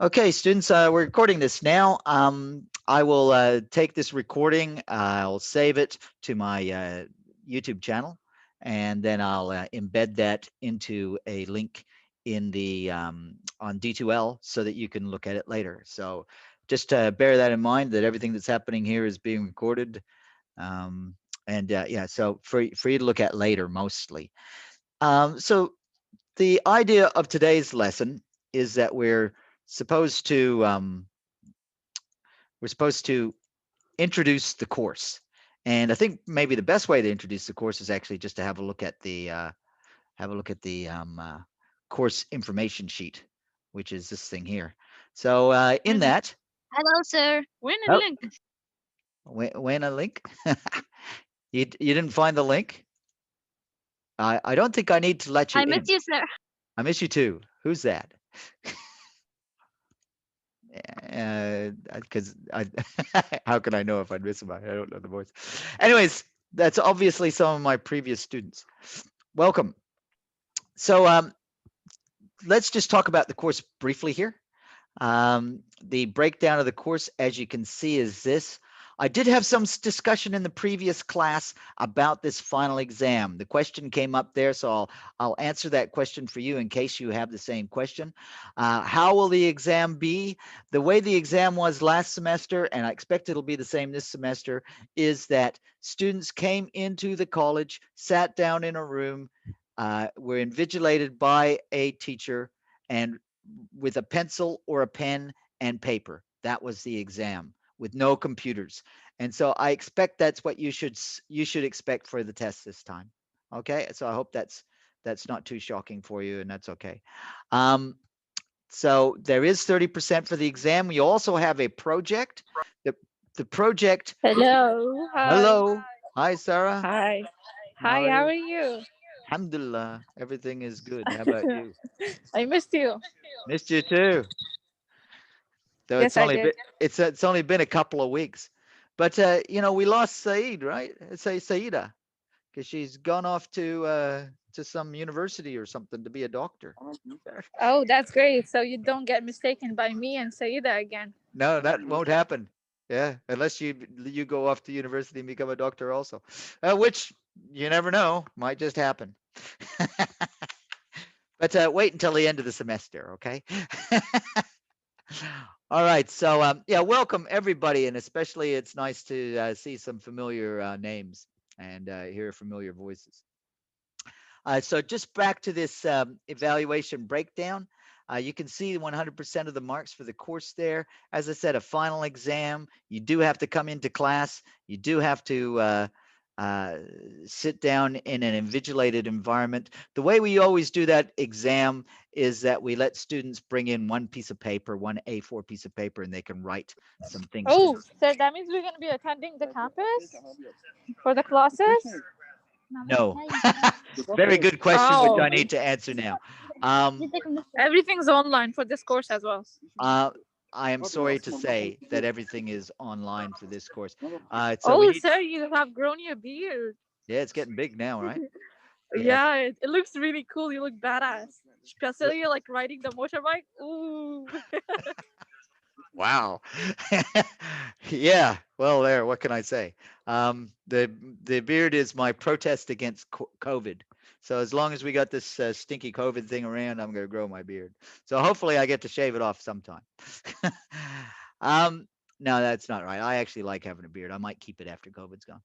Okay, students, we're recording this now. I will take this recording, I'll save it to my YouTube channel, and then I'll embed that into a link in the on D2L so that you can look at it later. So just bear that in mind that everything that's happening here is being recorded. Um, and yeah, so for you to look at later mostly. So the idea of today's lesson is that supposed to um, we're supposed to introduce the course, and I think maybe the best way to introduce the course is actually just to have a look at the course information sheet, which is this thing here. So in Mhm. that, Hello, sir. When a oh, link. when a link, you didn't find the link. I don't think I need to let you I miss in. you, sir. I miss you too. Who's that? Because how can I know if I'd miss him? I don't know the voice. Anyways, that's obviously some of my previous students. Welcome. So let's just talk about the course briefly here. The breakdown of the course, as you can see, is this. I did have some discussion in the previous class about this final exam. The question came up there, so I'll answer that question for you in case you have the same question. How will the exam be? The way the exam was last semester, and I expect it'll be the same this semester, is that students came into the college, sat down in a room, were invigilated by a teacher, and with a pencil or a pen and paper. That was the exam with no computers. And so I expect that's what you should expect for the test this time. Okay? So I hope that's not too shocking for you, and that's okay. Um, so there is 30% for the exam. We also have a project. The the project. Hello. Hi. Hello. Hi, Sarah. Hi. How Hi, are how you? are you? Alhamdulillah. Everything is good. How about you? I missed you. Missed you too. Though Yes, I did. it's only been a couple of weeks. But we lost Saeed, right? Say Saida, because she's gone off to some university or something to be a doctor. Oh, that's great. So you don't get mistaken by me and Saida again. No, that won't happen. Yeah, unless you go off to university and become a doctor also, which you never know, might just happen. But wait until the end of the semester, okay? All right, so yeah, welcome everybody, and especially it's nice to see some familiar names and hear familiar voices. So just back to this evaluation breakdown. You can see 100% of the marks for the course there. As I said, a final exam. You do have to come into class. You do have to uh, sit down in an invigilated environment. The way we always do that exam is that we let students bring in one piece of paper, one A4 piece of paper, and they can write some things Oh, down. so that means we're going to be attending the campus for the classes? No. Very good question, which Oh, I need to answer now. Um, everything's online for this course as well. Uh, I am sorry to say that everything is online for this course. So we Oh, need, sir, you have grown your beard. yeah, it's getting big now, right? Yes. Yeah, it looks really cool. You look badass. Especially like riding the motorbike. Ooh. Wow. Yeah. Well, there. What can I say? The beard is my protest against COVID. So as long as we got this stinky COVID thing around, I'm going to grow my beard. So hopefully I get to shave it off sometime. um, no, that's not right. I actually like having a beard. I might keep it after COVID's gone.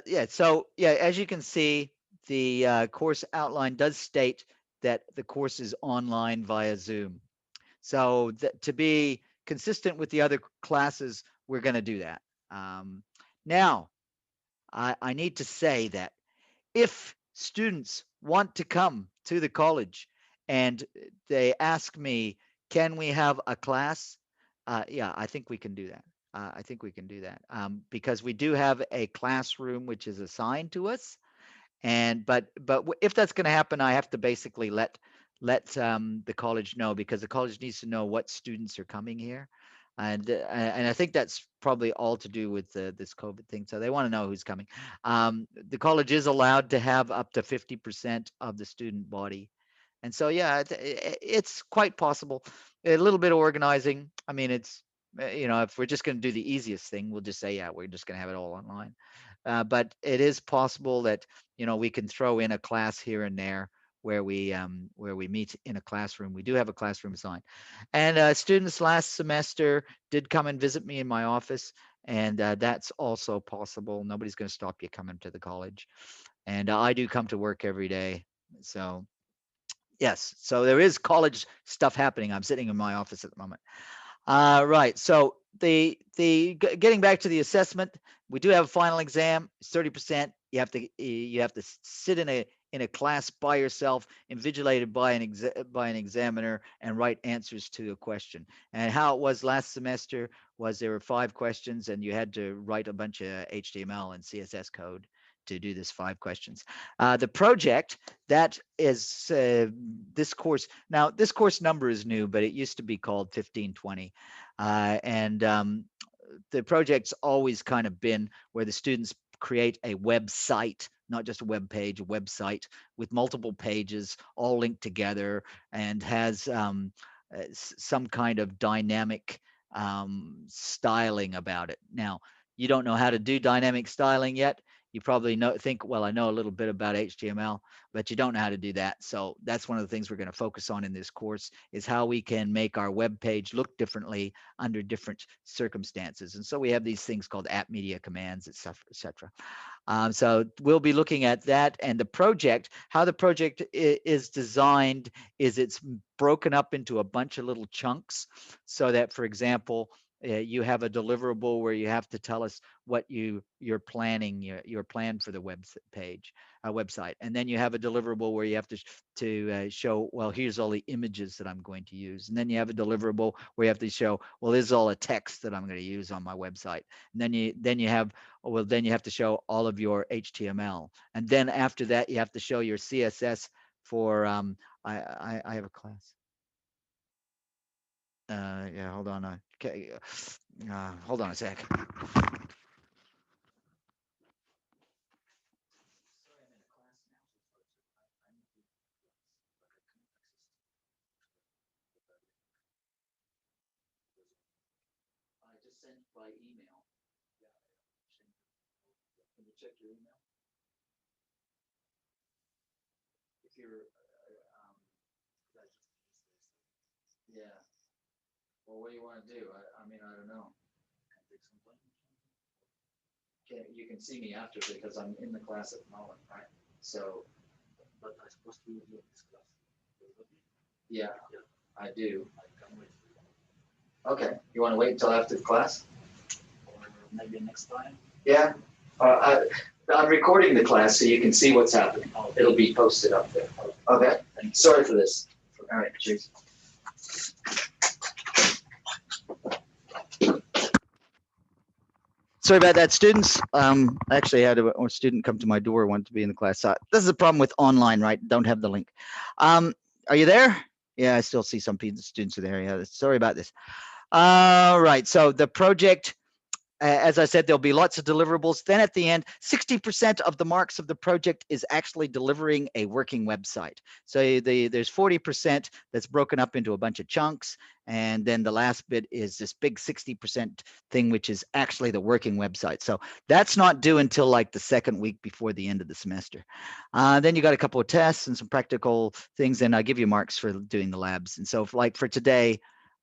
Yeah, so yeah, as you can see, the course outline does state that the course is online via Zoom. So to be consistent with the other classes, we're going to do that. Um, Now, I need to say that if students want to come to the college and they ask me, can we have a class? Yeah, I think we can do that. I think we can do that because we do have a classroom which is assigned to us. And but if that's going to happen, I have to basically let the college know because the college needs to know what students are coming here, and I think that's probably all to do with this COVID thing. So they want to know who's coming. The college is allowed to have up to 50% of the student body, and so yeah, it's quite possible a little bit of organizing. I mean, it's if we're just going to do the easiest thing, we'll just say, yeah, we're just going to have it all online. But it is possible that we can throw in a class here and there where we meet in a classroom. We do have a classroom assigned, and students last semester did come and visit me in my office, and that's also possible. Nobody's going to stop you coming to the college, and I do come to work every day, so yes. So there is college stuff happening. I'm sitting in my office at the moment. Right. So getting back to the assessment, we do have a final exam. It's 30%. You have to sit in a class by yourself, invigilated by by an examiner, and write answers to a question. And how it was last semester was there were 5 questions, and you had to write a bunch of HTML and CSS code to do this 5 questions. The project that is this course. Now, this course number is new, but it used to be called 1520. And The project's always kind of been where the students create a website, not just a web page, a website with multiple pages all linked together and has some kind of dynamic styling about it. Now, you don't know how to do dynamic styling yet. You probably think, well, I know a little bit about HTML, but you don't know how to do that. So that's one of the things we're going to focus on in this course is how we can make our web page look differently under different circumstances. And so we have these things called app media commands, et cetera, et cetera. So we'll be looking at that and the project. How the project is designed is it's broken up into a bunch of little chunks so that, for example, you have a deliverable where you have to tell us what you're planning your plan for the web page website, and then you have a deliverable where you have to show, well, here's all the images that I'm going to use, and then you have a deliverable where you have to show, well, this is all the text that I'm going to use on my website, and then you have, well, then you have to show all of your HTML, and then after that you have to show your CSS for I have a class. Yeah, hold on. Okay, hold on a sec. I just sent by email. Can you check your email? If you're, yeah. Well, what do you want to do? I mean, I don't know. You can see me after because I'm in the class at the moment, right? So, but I'm supposed to be in this class. Yeah, I do. Okay. You want to wait until after the class? Or maybe next time? Yeah. I'm recording the class so you can see what's happening. Oh, it'll be posted up there. Okay. Sorry for this. All right. Cheers. Sorry about that, students. I actually had a student come to my door, wanted to be in the class. This is a problem with online, right? Don't have the link. Are you there? Yeah, I still see some students are there. Yeah, sorry about this. All right, so the project, as I said, there'll be lots of deliverables. Then at the end, 60% of the marks of the project is actually delivering a working website. So there's 40% that's broken up into a bunch of chunks. And then the last bit is this big 60% thing, which is actually the working website. So that's not due until like the second week before the end of the semester. Then you got a couple of tests and some practical things, and I give you marks for doing the labs. And so like for today,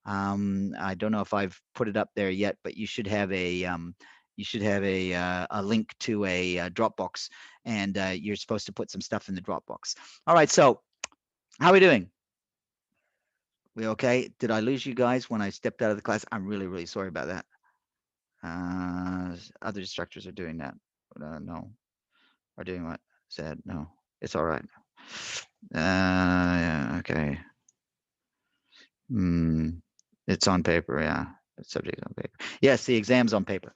I don't know if I've put it up there yet, but you should have a link to a Dropbox, and you're supposed to put some stuff in the Dropbox. All right, so how are we doing? We okay? Did I lose you guys when I stepped out of the class? I'm really, really sorry about that. Other instructors are doing that. No, are doing what? Said no. It's all right. Yeah, okay. Hmm. It's on paper, yeah. Subject on paper. Yes, the exam's on paper.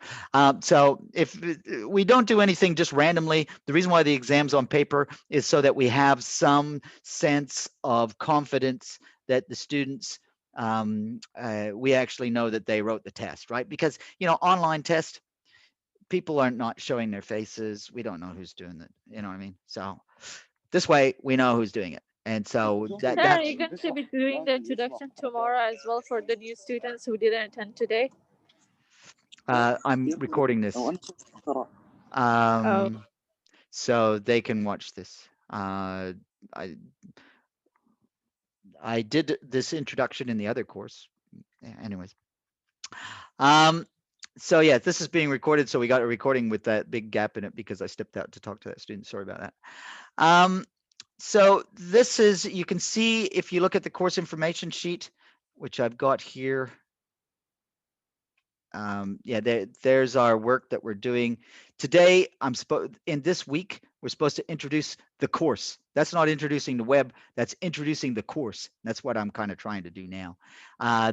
So if we don't do anything just randomly, the reason why the exam's on paper is so that we have some sense of confidence that the students, we actually know that they wrote the test, right? Because, online test, people are not showing their faces. We don't know who's doing it. You know what I mean? So this way we know who's doing it. And so that Sir, are that's you going to be doing the introduction tomorrow as well for the new students who didn't attend today? I'm recording this, Oh, um, so they can watch this. I I did this introduction in the other course. Yeah, anyways, um, so yeah, this is being recorded. So we got a recording with that big gap in it because I stepped out to talk to that student. Sorry about that. Um, so this is, you can see if you look at the course information sheet, which I've got here. Yeah, there's our work that we're doing today. In this week we're supposed to introduce the course. That's not introducing the web, that's introducing the course. That's what I'm kind of trying to do now.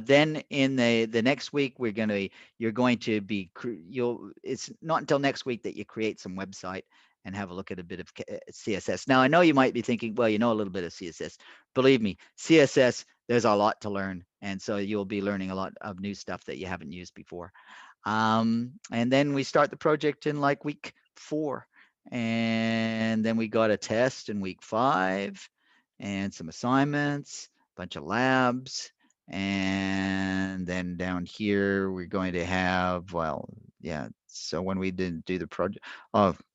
Then in the next week you're going to be you'll it's not until next week that you create some website and have a look at a bit of CSS. Now I know you might be thinking, well, you know a little bit of CSS. Believe me, CSS, there's a lot to learn, and so you'll be learning a lot of new stuff that you haven't used before. And then we start the project in like week 4, and then we got a test in week 5, and some assignments, a bunch of labs, and then down here we're going to have, well, yeah. So when we did do the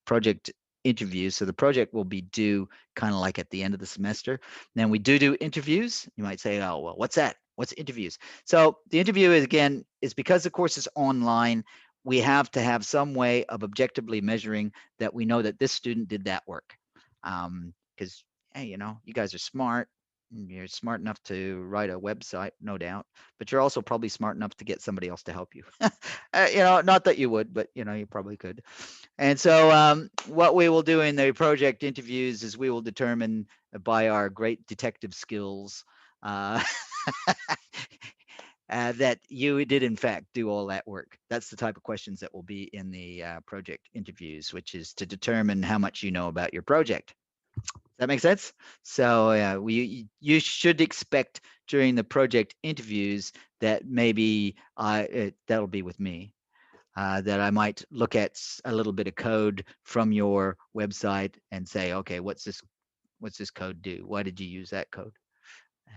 project interviews, so the project will be due kind of like at the end of the semester. Then we do interviews. You might say, oh, well, what's that? What's interviews? So the interview is, again, is because the course is online, we have to have some way of objectively measuring that we know that this student did that work. Because, hey, you guys are smart. You're smart enough to write a website, no doubt, but you're also probably smart enough to get somebody else to help you. Not that you would, but you probably could. And so, what we will do in the project interviews is we will determine by our great detective skills uh, that you did in fact do all that work. That's the type of questions that will be in the project interviews, which is to determine how much you know about your project. Does that make sense? So you should expect during the project interviews that maybe that'll be with me. That I might look at a little bit of code from your website and say, okay, what's this code do? Why did you use that code?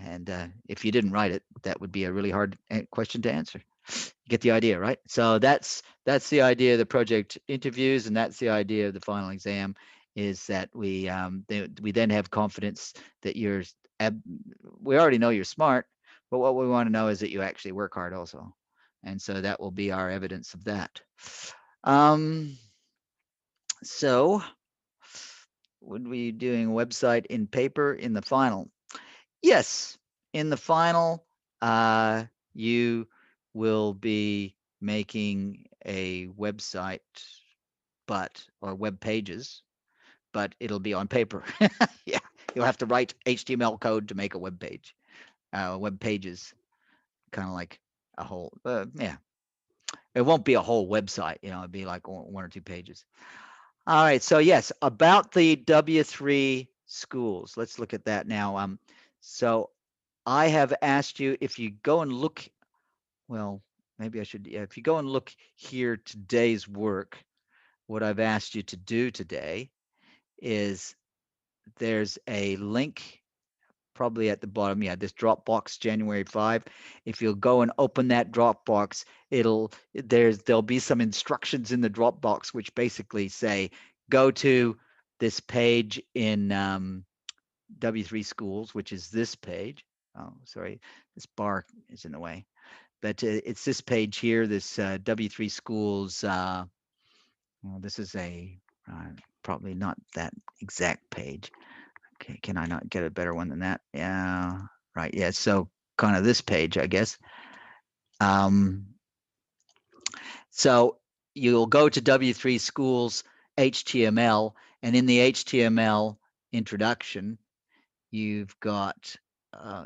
And if you didn't write it, that would be a really hard question to answer. You get the idea, right? So that's the idea of the project interviews, and that's the idea of the final exam. Is that we then have confidence that we already know you're smart, but what we want to know is that you actually work hard also, and so that will be our evidence of that. Um, so would we doing a website in paper in the final? Yes, in the final, you will be making a website, or web pages, but it'll be on paper. Yeah, you'll have to write HTML code to make a web page. Web pages, kind of like a whole, yeah. It won't be a whole website, it'd be like 1 or 2 pages. All right, so yes, about the W3 schools. Let's look at that now. So I have asked you if you go and look, well, maybe I should, yeah, if you go and look here, today's work, what I've asked you to do today is there's a link probably at the bottom. Yeah, this Dropbox January 5. If you'll go and open that Dropbox, there'll be some instructions in the Dropbox which basically say go to this page in W3 schools, which is this page. Oh, sorry, this bar is in the way. But it's this page here, this W3 schools. Well, this is probably not that exact page. Okay, can I not get a better one than that? Yeah, right. Yeah, so kind of this page, I guess. Um, so you'll go to W3 schools HTML, and in the HTML introduction, you've got,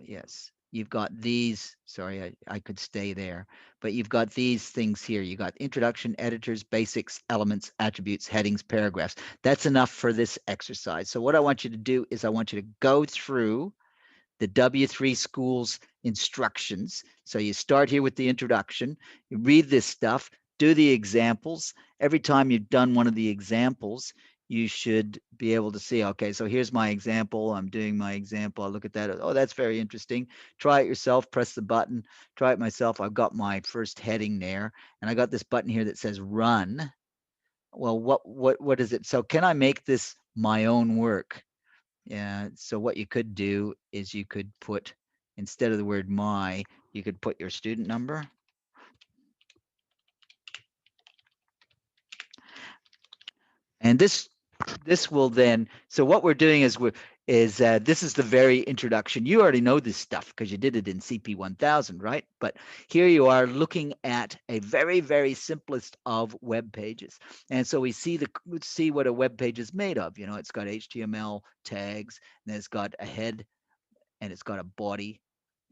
yes, you've got these, sorry, I could stay there, but you've got these things here. You got introduction, editors, basics, elements, attributes, headings, paragraphs. That's enough for this exercise. So what I want you to do is I want you to go through the W3 schools instructions. So you start here with the introduction, you read this stuff, do the examples. Every time you've done one of the examples, you should be able to see, okay, so here's my example. I'm doing my example. I look at that. Oh, that's very interesting. Try it yourself. Press the button. Try it myself. I've got my first heading there, and I got this button here that says run. Well, what is it? So can I make this my own work? Yeah. So what you could do is you could put, instead of the word my, you could put your student number. And this will then, so what we're doing is this is the very introduction. You already know this stuff because you did it in CP1000, right? But here you are looking at a very, very simplest of web pages. And so we see what a web page is made of. It's got HTML tags, and it's got a head, and it's got a body,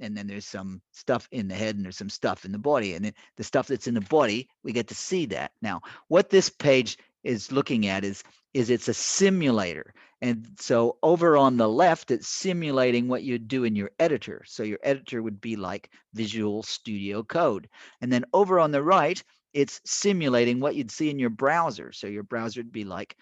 and then there's some stuff in the head and there's some stuff in the body, and then the stuff that's in the body, we get to see that. Now what this page is looking at is it's a simulator, and so over on the left it's simulating what you'd do in your editor. So your editor would be like Visual Studio Code, and then over on the right it's simulating what you'd see in your browser. So your browser would be like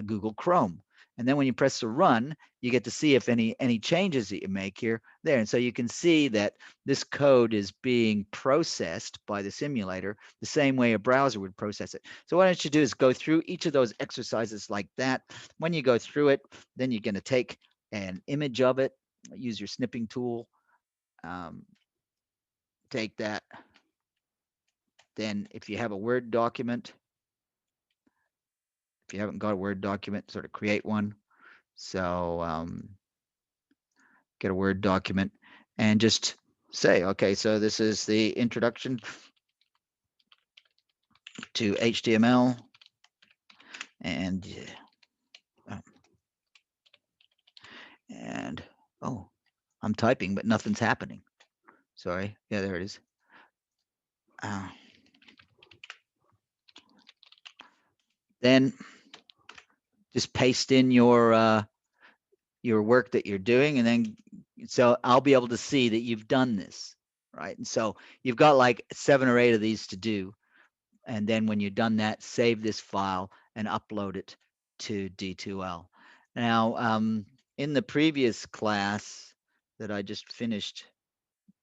Google Chrome, and then when you press the run, you get to see if any changes that you make here there. And so you can see that this code is being processed by the simulator the same way a browser would process it. So what I want you to do is go through each of those exercises like that. When you go through it, then you're going to take an image of it, use your snipping tool, um, take that. Then if you have a Word document, if you haven't got a Word document, sort of create one. So get a Word document and just say, okay, so this is the introduction to HTML, and uh, and oh, I'm typing, but nothing's happening. Sorry. Yeah, there it is. Uh, then just paste in your work that you're doing, and then so I'll be able to see that you've done this, right? And so you've got like 7 or 8 of these to do, and then when you're done that, save this file and upload it to D2L. Now, in the previous class that I just finished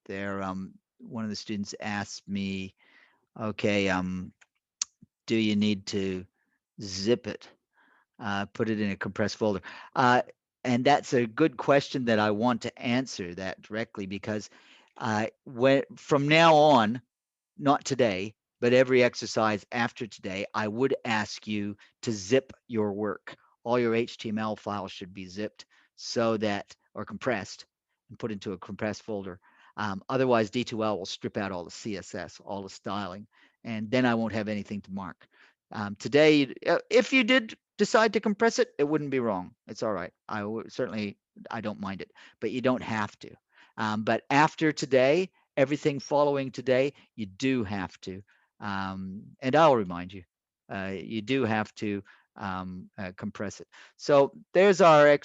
there, one of the students asked me, okay, do you need to zip it, put it in a compressed folder? Uh, and that's a good question that I want to answer that directly, because when from now on, not today, but every exercise after today, I would ask you to zip your work. All your HTML files should be zipped, so that, or compressed and put into a compressed folder. Otherwise, D2L will strip out all the CSS, all the styling, and then I won't have anything to mark. Today, if you did decide to compress it, it wouldn't be wrong. It's all right. Certainly, I don't mind it, but you don't have to. But after today, everything following today, you do have to, and I'll remind you, you do have to compress it. So there's our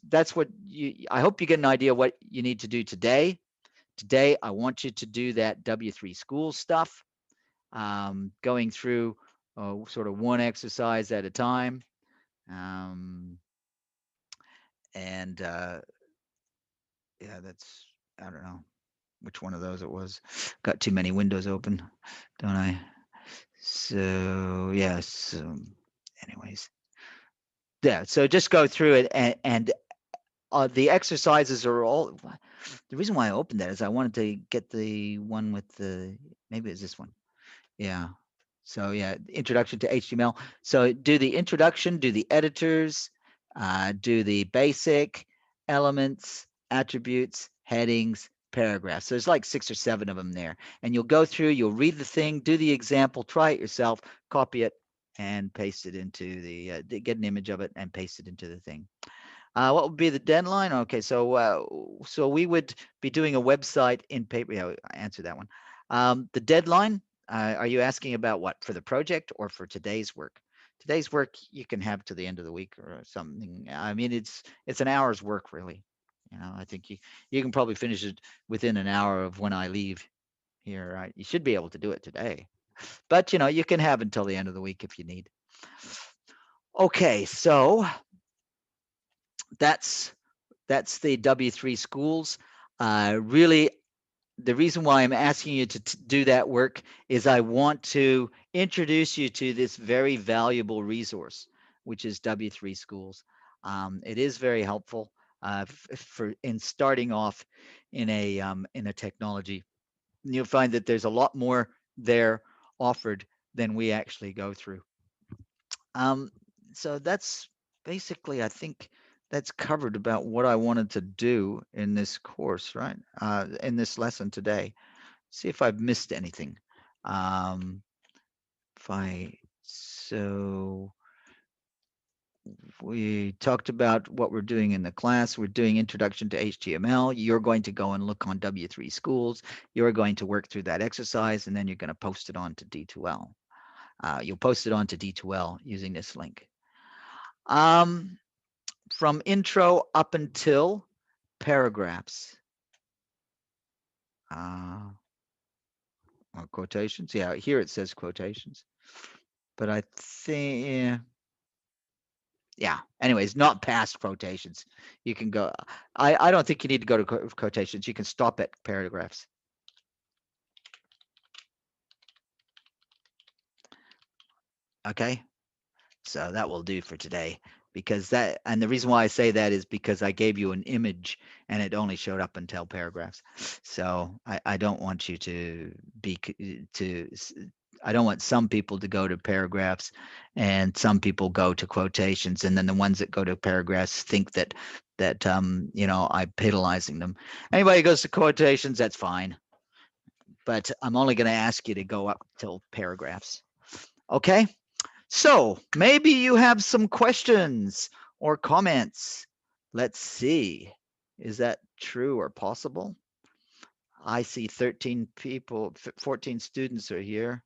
that's what I hope you get an idea what you need to do today. Today, I want you to do that W3 school stuff, going through sort of one exercise at a time. Um, and yeah, that's, I don't know which one of those it was. Got too many windows open, don't I? So yes. Anyways, yeah. So just go through it, and the exercises are all. The reason why I opened that is I wanted to get the one with the, maybe it's this one. Yeah. So yeah, introduction to HTML. So do the introduction, do the editors, do the basic elements, attributes, headings, paragraphs. So there's like 6 or 7 of them there. And you'll go through, you'll read the thing, do the example, try it yourself, copy it, and paste it into get an image of it and paste it into the thing. What would be the deadline? Okay, so we would be doing a website in paper. Yeah, I answered that one. The deadline. Are you asking about what, for the project or for today's work? Today's work you can have to the end of the week or something. I mean, it's an hour's work really. I think you can probably finish it within an hour of when I leave here. Right? You should be able to do it today, but you can have until the end of the week if you need. Okay, so that's that's the W3 schools. Really, the reason why I'm asking you to do that work is I want to introduce you to this very valuable resource, which is W3 schools. It is very helpful for in starting off in a technology. You'll find that there's a lot more there offered than we actually go through. Um, so that's basically, I think that's covered about what I wanted to do in this course, right? In this lesson today. See if I've missed anything. Um, if I, so we talked about what we're doing in the class. We're doing Introduction to HTML. You're going to go and look on W3 Schools. You're going to work through that exercise, and then you're going to post it on to D2L. You'll post it on to D2L using this link. Um, from intro up until paragraphs. Uh, quotations. Yeah, here it says quotations. But I think, yeah. Anyways, not past quotations. You can go. I don't think you need to go to quotations. You can stop at paragraphs. Okay. So that will do for today because that, and the reason why I say that is because I gave you an image and it only showed up until paragraphs. So I don't want you to be, I don't want some people to go to paragraphs and some people go to quotations. And then the ones that go to paragraphs think I'm penalizing them. Anybody who goes to quotations, that's fine. But I'm only going to ask you to go up till paragraphs. Okay. So maybe you have some questions or comments. Let's see. Is that true or possible? I see 13 people, 14 students are here.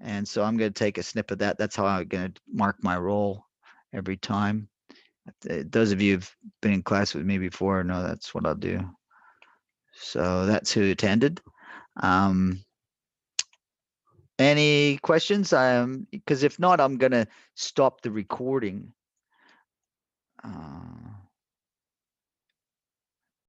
And so I'm going to take a snip of that. That's how I'm going to mark my roll every time. Those of you who've been in class with me before know that's what I'll do. So that's who attended. Um, any questions? Because if not, I'm going to stop the recording.